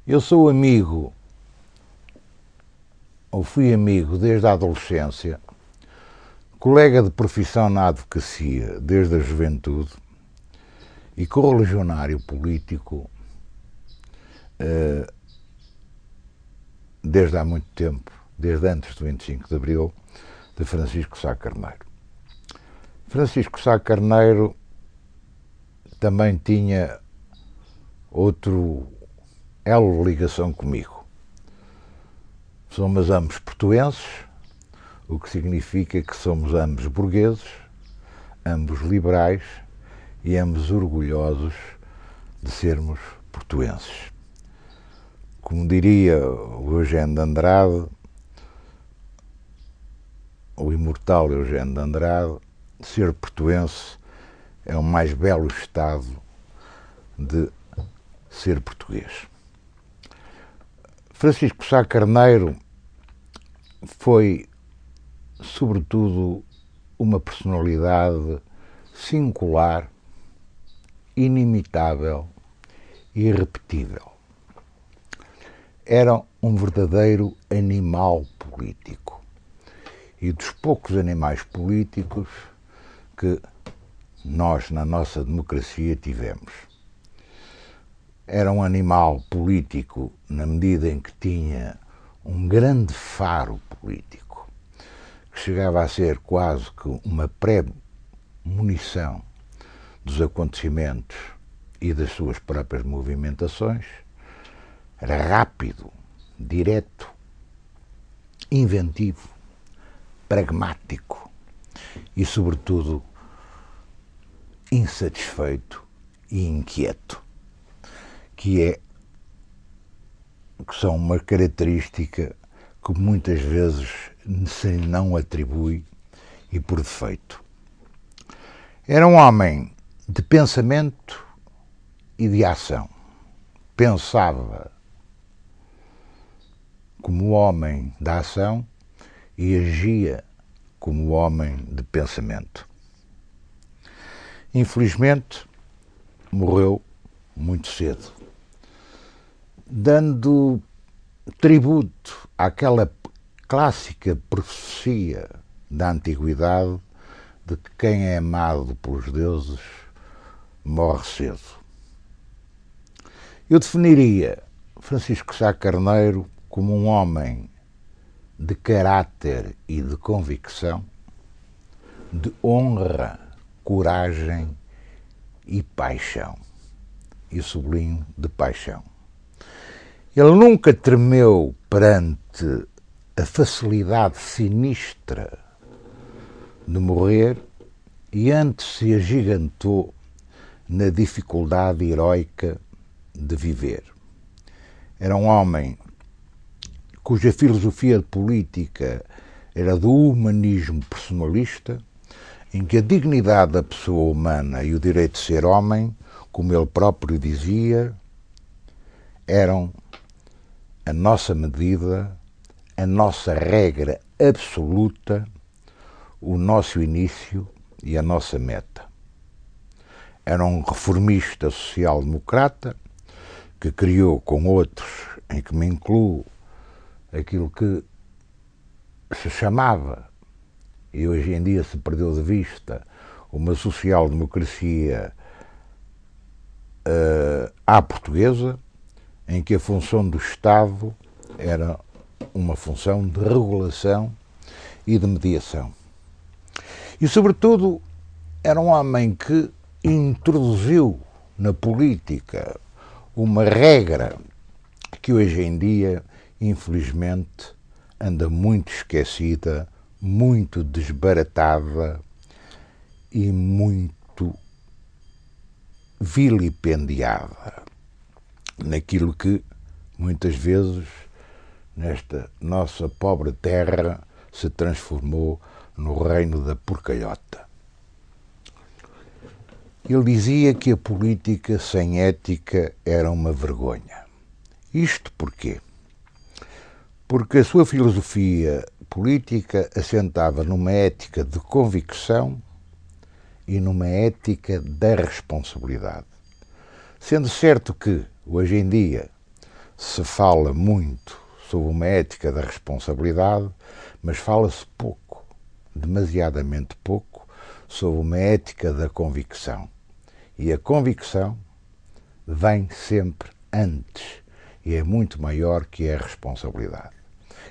Eu sou amigo, ou fui amigo desde a adolescência, colega de profissão na advocacia desde a juventude e correligionário político desde há muito tempo, desde antes do 25 de Abril, de Francisco Sá Carneiro. Francisco Sá Carneiro também tinha outro elo de ligação comigo. Somos ambos portuenses, o que significa que somos ambos burgueses, ambos liberais e ambos orgulhosos de sermos portuenses. Como diria o Eugênio de Andrade, o imortal Eugênio de Andrade, ser portuense é o mais belo estado de ser português. Francisco Sá Carneiro foi, sobretudo, uma personalidade singular, inimitável e irrepetível. Era um verdadeiro animal político. E dos poucos animais políticos que nós, na nossa democracia, tivemos. Era um animal político na medida em que tinha um grande faro político, que chegava a ser quase que uma pré-munição dos acontecimentos e das suas próprias movimentações. Era rápido, direto, inventivo, pragmático e, sobretudo, insatisfeito e inquieto, que são uma característica que muitas vezes se não atribui e por defeito. Era um homem de pensamento e de ação. Pensava como homem da ação e agia como homem de pensamento. Infelizmente, morreu muito cedo, dando tributo àquela clássica profecia da antiguidade de que quem é amado pelos deuses morre cedo. Eu definiria Francisco Sá Carneiro como um homem de caráter e de convicção, de honra, coragem e paixão. E sublinho, de paixão. Ele nunca tremeu perante a facilidade sinistra de morrer e antes se agigantou na dificuldade heroica de viver. Era um homem cuja filosofia política era do humanismo personalista, em que a dignidade da pessoa humana e o direito de ser homem, como ele próprio dizia, eram a nossa medida, a nossa regra absoluta, o nosso início e a nossa meta. Era um reformista social-democrata que criou com outros, em que me incluo, aquilo que se chamava, e hoje em dia se perdeu de vista, uma social-democracia à portuguesa, em que a função do Estado era uma função de regulação e de mediação. E, sobretudo, era um homem que introduziu na política uma regra que hoje em dia, infelizmente, anda muito esquecida, muito desbaratada e muito vilipendiada naquilo que, muitas vezes, nesta nossa pobre terra, se transformou no reino da porcalhota. Ele dizia que a política sem ética era uma vergonha. Isto porquê? Porque a sua filosofia política assentava numa ética de convicção e numa ética da responsabilidade. Sendo certo que, hoje em dia, se fala muito sobre uma ética da responsabilidade, mas fala-se pouco, demasiadamente pouco, sobre uma ética da convicção. E a convicção vem sempre antes e é muito maior que a responsabilidade.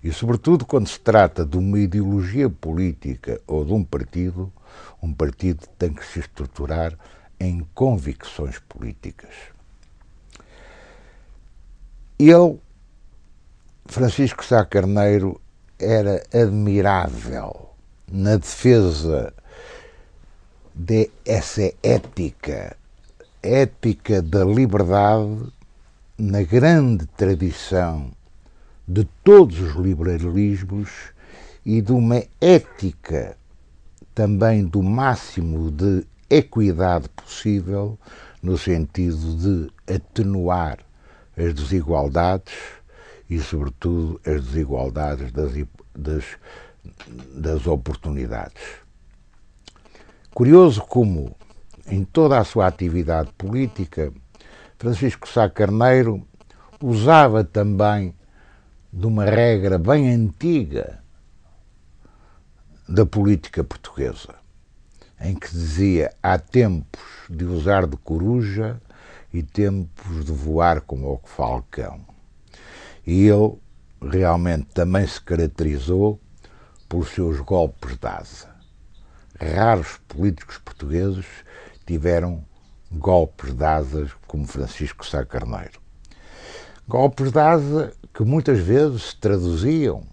E, sobretudo, quando se trata de uma ideologia política ou de um partido tem que se estruturar em convicções políticas. Ele, Francisco Sá Carneiro, era admirável na defesa dessa ética da liberdade, na grande tradição de todos os liberalismos e de uma ética também do máximo de equidade possível, no sentido de atenuar as desigualdades e, sobretudo, as desigualdades das oportunidades. Curioso como, em toda a sua atividade política, Francisco Sá Carneiro usava também de uma regra bem antiga da política portuguesa, em que dizia: há tempos de usar de coruja e tempos de voar como o falcão. E ele realmente também se caracterizou pelos seus golpes de asa. Raros políticos portugueses tiveram golpes de asas como Francisco Sá Carneiro. Golpes de asa que muitas vezes se traduziam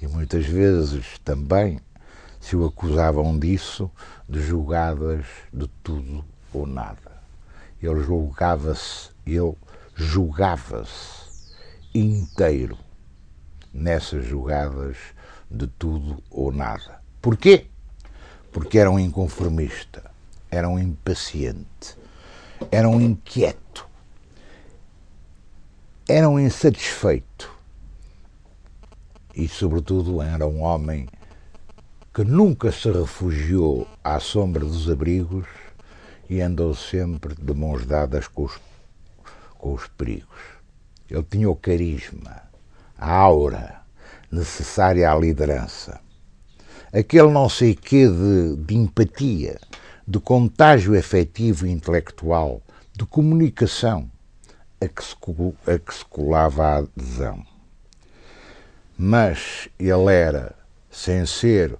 e muitas vezes também se o acusavam disso, de jogadas de tudo ou nada. Ele julgava-se inteiro nessas jogadas de tudo ou nada. Porquê? Porque era um inconformista, era um impaciente, era um inquieto, era um insatisfeito e, sobretudo, era um homem que nunca se refugiou à sombra dos abrigos e andou sempre de mãos dadas com os perigos. Ele tinha o carisma, a aura necessária à liderança. Aquele não sei quê de empatia, de contágio efetivo e intelectual, de comunicação a que se colava a adesão. Mas ele era, sem ser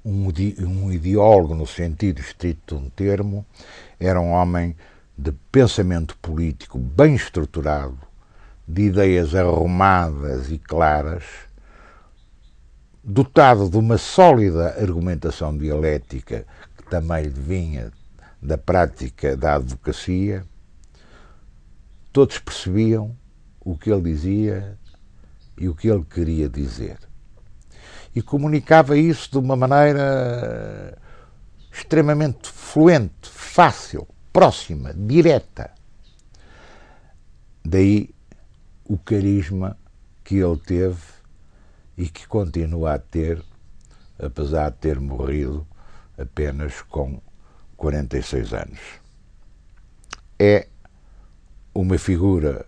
um ideólogo no sentido estrito de um termo, era um homem de pensamento político bem estruturado, de ideias arrumadas e claras, dotado de uma sólida argumentação dialética que também lhe vinha da prática da advocacia. Todos percebiam o que ele dizia e o que ele queria dizer. E comunicava isso de uma maneira extremamente fluente, fácil, próxima, direta. Daí o carisma que ele teve e que continua a ter, apesar de ter morrido apenas com 46 anos. É uma figura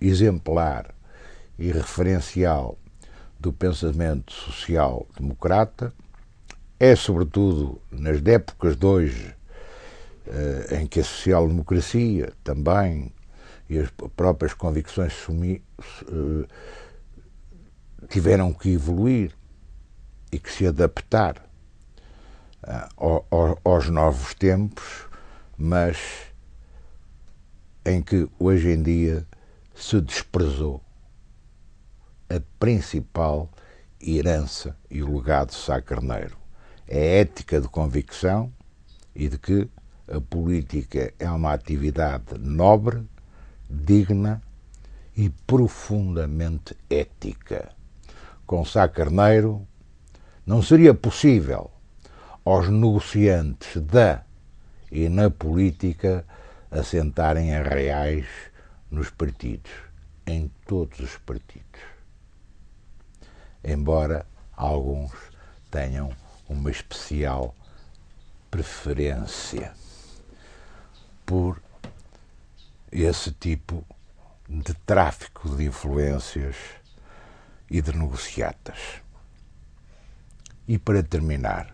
exemplar e referencial do pensamento social-democrata, é sobretudo nas épocas de hoje em que a social-democracia também e as próprias convicções tiveram que evoluir e que se adaptar aos novos tempos, mas em que hoje em dia se desprezou a principal herança e o legado de Sá Carneiro. É a ética de convicção e de que a política é uma atividade nobre, digna e profundamente ética. Com Sá Carneiro não seria possível aos negociantes da e na política assentarem a reais nos partidos, em todos os partidos. Embora alguns tenham uma especial preferência por esse tipo de tráfico de influências e de negociatas. E para terminar,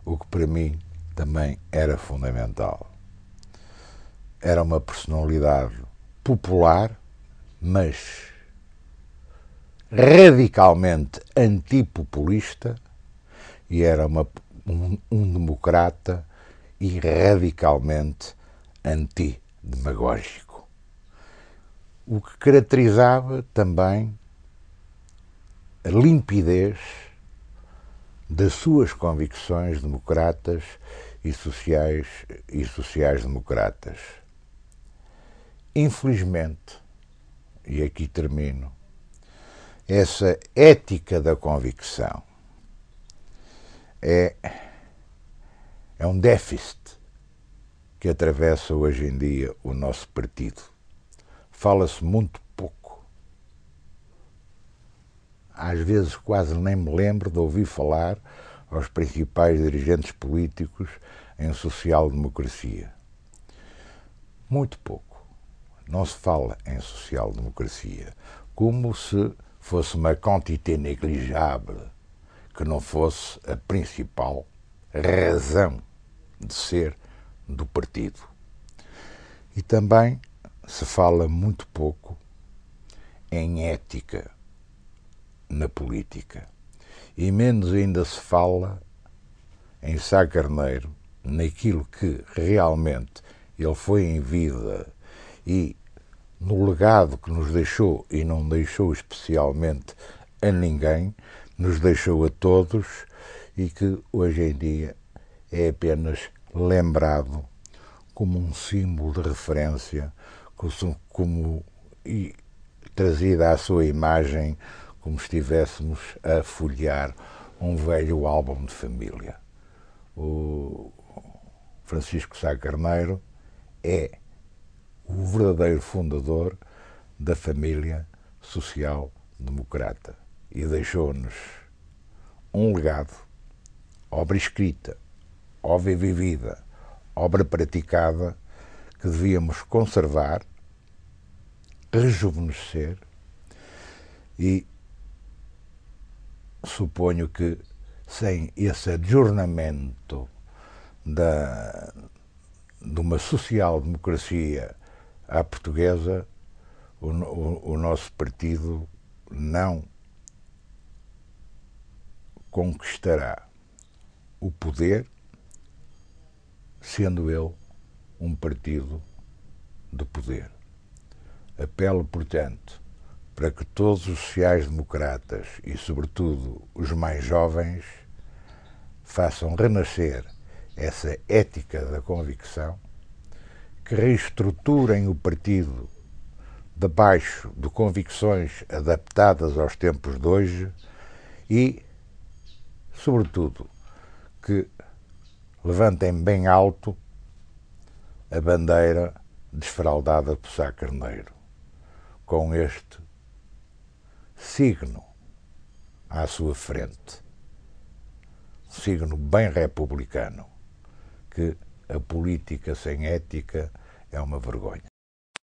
o que para mim também era fundamental, era uma personalidade popular, mas radicalmente antipopulista, e era um democrata e radicalmente antidemagógico. O que caracterizava também a limpidez das suas convicções democratas e sociais-democratas. Infelizmente, e aqui termino, essa ética da convicção é um déficit que atravessa hoje em dia o nosso partido. Fala-se muito pouco. Às vezes quase nem me lembro de ouvir falar aos principais dirigentes políticos em social-democracia. Muito pouco. Não se fala em social-democracia, como se fosse uma quantité neglijável, que não fosse a principal razão de ser do partido. E também se fala muito pouco em ética na política. E menos ainda se fala em Sá Carneiro, naquilo que realmente ele foi em vida e no legado que nos deixou, e não deixou especialmente a ninguém, nos deixou a todos, e que hoje em dia é apenas lembrado como um símbolo de referência, e trazida à sua imagem como se estivéssemos a folhear um velho álbum de família. O Francisco Sá Carneiro é o verdadeiro fundador da família social-democrata e deixou-nos um legado, obra escrita, obra vivida, obra praticada, que devíamos conservar, rejuvenescer, e suponho que sem esse adjornamento de uma social-democracia à portuguesa, o nosso partido não conquistará o poder, sendo ele um partido de poder. Apelo, portanto, para que todos os sociais-democratas e, sobretudo, os mais jovens façam renascer essa ética da convicção, que reestruturem o partido debaixo de convicções adaptadas aos tempos de hoje e, sobretudo, que levantem bem alto a bandeira desfraldada por Sá Carneiro, com este signo à sua frente, signo bem republicano, que a política sem ética é uma vergonha.